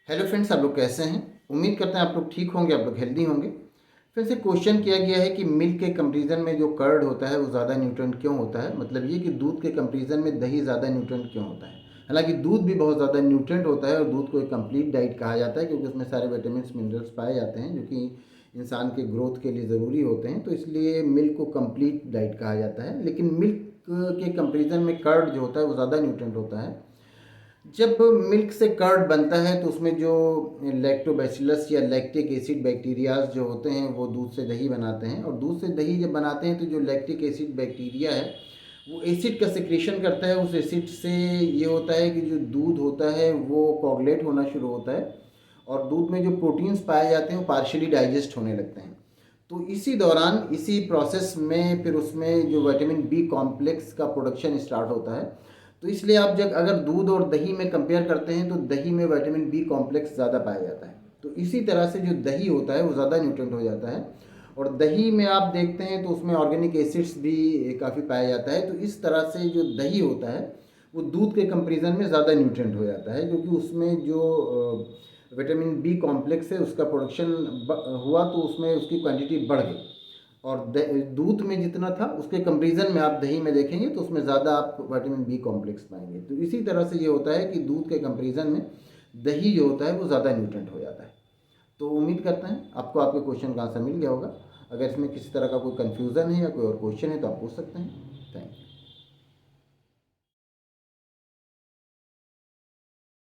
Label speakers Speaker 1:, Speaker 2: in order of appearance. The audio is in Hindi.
Speaker 1: हेलो फ्रेंड्स, आप लोग कैसे हैं? उम्मीद करते हैं आप लोग ठीक होंगे, आप लोग हेल्दी होंगे। फिर से क्वेश्चन किया गया है कि मिल्क के कंपैरिजन में जो कर्ड होता है वो ज़्यादा न्यूट्रेंट क्यों होता है। मतलब ये कि दूध के कंपैरिजन में दही ज़्यादा न्यूट्रेंट क्यों होता है। हालांकि दूध भी बहुत ज़्यादा न्यूट्रेंट होता है और दूध को एक कंप्लीट डाइट कहा जाता है क्योंकि उसमें सारे विटामिन मिनरल्स पाए जाते हैं जो कि इंसान के ग्रोथ के लिए ज़रूरी होते हैं, तो इसलिए मिल्क को कंप्लीट डाइट कहा जाता है। लेकिन मिल्क के कंपेरिजन में कर्ड जो होता है वो ज़्यादा न्यूट्रेंट होता है। जब मिल्क से कर्ड बनता है तो उसमें जो लैक्टोबैसिलस या लैक्टिक एसिड बैक्टीरियाज जो होते हैं वो दूध से दही बनाते हैं, और दूध से दही जब बनाते हैं तो जो लैक्टिक एसिड बैक्टीरिया है वो एसिड का सिक्रीशन करता है। उस एसिड से ये होता है कि जो दूध होता है वो कोगुलेट होना शुरू होता है और दूध में जो प्रोटीन्स पाए जाते हैं वो पार्शियली डाइजेस्ट होने लगते हैं। तो इसी दौरान, इसी प्रोसेस में फिर उसमें जो विटामिन बी कॉम्प्लेक्स का प्रोडक्शन स्टार्ट होता है। तो इसलिए आप जब अगर दूध और दही में कंपेयर करते हैं तो दही में विटामिन बी कॉम्प्लेक्स ज़्यादा पाया जाता है। तो इसी तरह से जो दही होता है वो ज़्यादा न्यूट्रेंट हो जाता है। और दही में आप देखते हैं तो उसमें ऑर्गेनिक एसिड्स भी काफ़ी पाया जाता है। तो इस तरह से जो दही होता है वो दूध के कंपेरिजन में ज़्यादा न्यूट्रेंट हो जाता है, क्योंकि उसमें जो विटामिन बी कॉम्प्लेक्स है उसका प्रोडक्शन हुआ तो उसमें उसकी क्वांटिटी बढ़ गई। और दूध में जितना था उसके कंपेरिजन में आप दही में देखेंगे तो उसमें ज़्यादा आप विटामिन बी कॉम्प्लेक्स पाएंगे। तो इसी तरह से ये होता है कि दूध के कंपेरिजन में दही जो होता है वो ज़्यादा न्यूट्रेंट हो जाता है। तो उम्मीद करते हैं आपको आपके क्वेश्चन का आंसर मिल गया होगा। अगर इसमें किसी तरह का कोई कन्फ्यूज़न है या कोई और क्वेश्चन है तो आप पूछ सकते हैं। Thank you.